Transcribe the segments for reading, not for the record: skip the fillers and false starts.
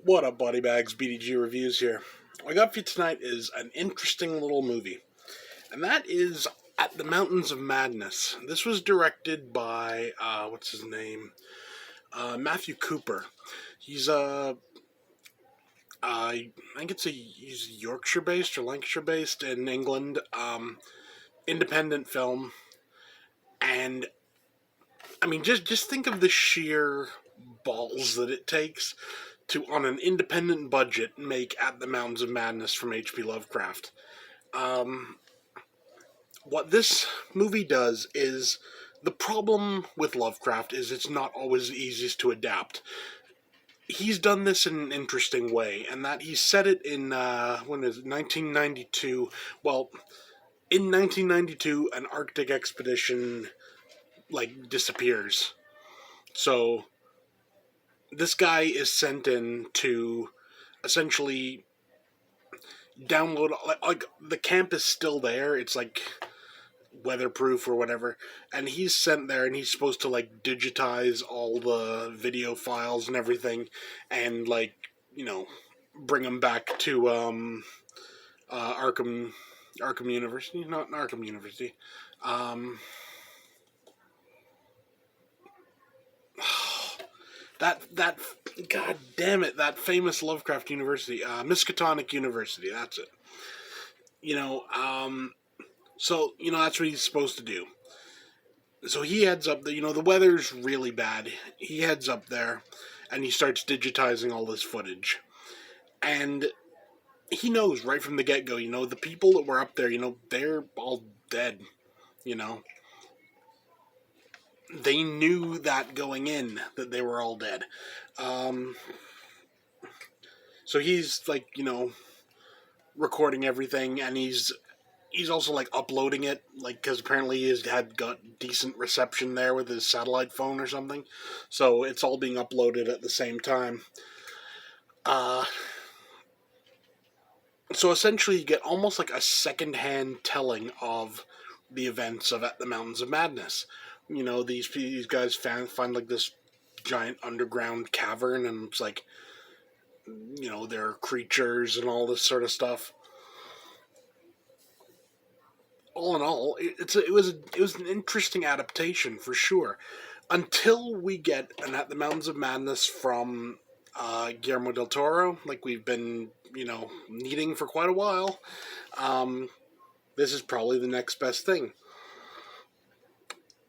What up, Body Bags? BDG Reviews here. What I got for you tonight is an interesting little movie, and that is At the Mountains of Madness. This was directed by, what's his name? Matthew Cooper. He's I think he's Yorkshire based or Lancashire based in England. Independent film, and I mean, just think of the sheer balls that it takes to, on an independent budget, make At the Mountains of Madness from H.P. Lovecraft. Um, what this movie does is, the problem with Lovecraft is it's not always the easiest to adapt. He's done this in an interesting way, and that he set it in, when is it, 1992. Well, in 1992, an Arctic expedition, disappears. So, this guy is sent in to essentially download, the camp is still there. It's weatherproof or whatever, and he's sent there, and he's supposed to digitize all the video files and everything, and bring them back to Arkham University, not Arkham University. That God damn it, that famous Lovecraft University, Miskatonic University, that's it. So, that's what he's supposed to do. So he heads up there, the weather's really bad. He heads up there, and he starts digitizing all this footage. And he knows right from the get-go, the people that were up there, they're all dead, They knew that going in, that they were all dead. So he's, recording everything, and he's also uploading it, because apparently he's got decent reception there with his satellite phone or something, so it's all being uploaded at the same time. So essentially you get almost like a second-hand telling of the events of At the Mountains of Madness. These guys find this giant underground cavern, and it's there are creatures and all this sort of stuff. All in all, it was an interesting adaptation for sure, until we get an At the Mountains of Madness from Guillermo del Toro, like we've been needing for quite a while. This is probably the next best thing.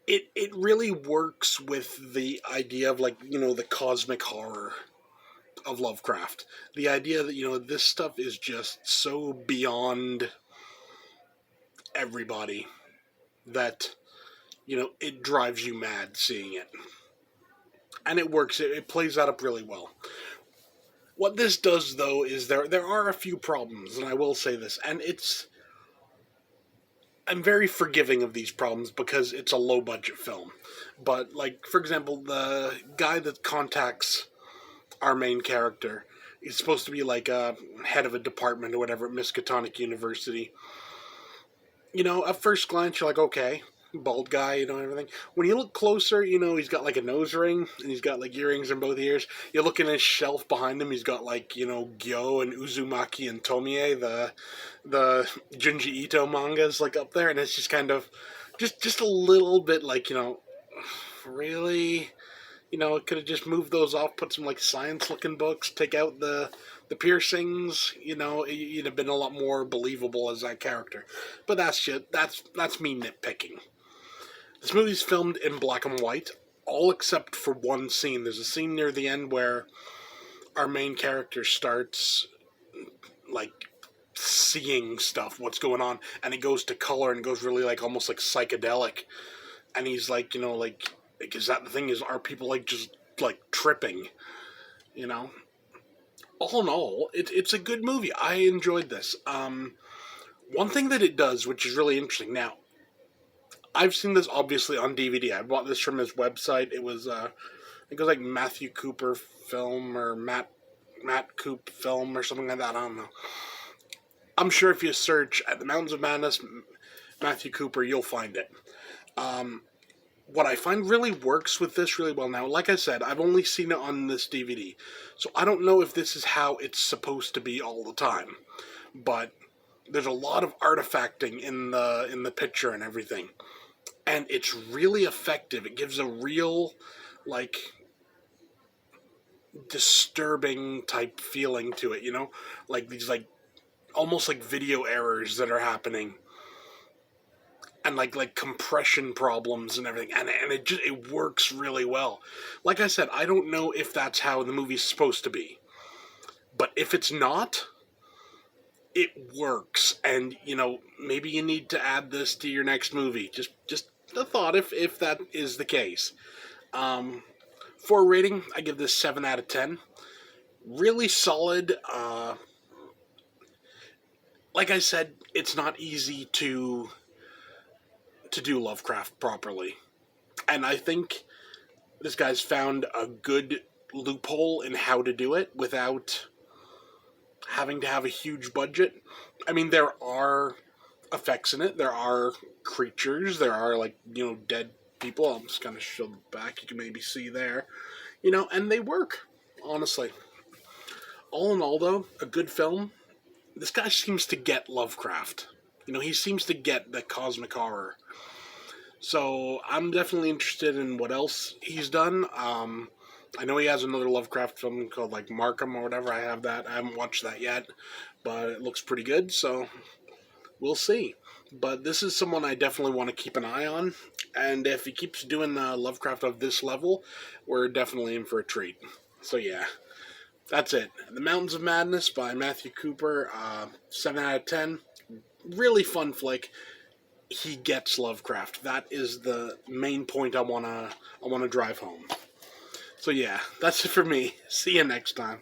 It really works with the idea of the cosmic horror of Lovecraft. The idea that this stuff is just so beyond everybody that it drives you mad seeing it, and it works. It plays that up really well. What this does, though, is there are a few problems, and I will say this, and I'm very forgiving of these problems because it's a low budget film. But for example, the guy that contacts our main character is supposed to be a head of a department or whatever at Miskatonic University. At first glance, you're okay, bald guy, everything. When you look closer, he's got a nose ring, and he's got earrings in both ears. You look in his shelf behind him, he's got Gyo and Uzumaki and Tomie, the Junji Ito mangas, up there, and it's just kind of, just a little bit really? It could have just moved those off, put some science-looking books, take out the piercings. You'd have been a lot more believable as that character. But that's me nitpicking. This movie's filmed in black and white, all except for one scene. There's a scene near the end where our main character starts seeing stuff, what's going on, and it goes to color and goes really almost psychedelic. And he's is that the thing? Are people just tripping? All in all, it's a good movie. I enjoyed this. One thing that it does, which is really interesting. Now, I've seen this obviously on DVD. I bought this from his website. It was I think it was Matthew Cooper Film or Matt Coop Film or something like that. I don't know. I'm sure if you search At the Mountains of Madness, Matthew Cooper, you'll find it. what I find really works with this really well now, like I said, I've only seen it on this DVD, so I don't know if this is how it's supposed to be all the time. But there's a lot of artifacting in the picture and everything, and it's really effective. It gives a real, like, disturbing type feeling to it, like these, like, almost like video errors that are happening, and like compression problems and everything, and it works really well. Like I said, I don't know if that's how the movie's supposed to be, but if it's not, it works. And maybe you need to add this to your next movie. Just a thought, if that is the case. For a rating, I give this 7 out of 10. Really solid. Like I said, it's not easy to do Lovecraft properly, and I think this guy's found a good loophole in how to do it without having to have a huge budget. I mean, there are effects in it. There are creatures. There are, like, dead people. I'm just gonna show the back. You can maybe see there, and they work. Honestly, all in all, though, a good film. This guy seems to get Lovecraft. He seems to get the cosmic horror. So I'm definitely interested in what else he's done. I know he has another Lovecraft film called, like, Markham or whatever. I have that. I haven't watched that yet, but it looks pretty good, so we'll see. But this is someone I definitely want to keep an eye on, and if he keeps doing the Lovecraft of this level, we're definitely in for a treat. So yeah, that's it. The Mountains of Madness by Matthew Cooper, 7 out of 10. Really fun flick. He gets Lovecraft. That is the main point I wanna drive home. So yeah, that's it for me. See you next time.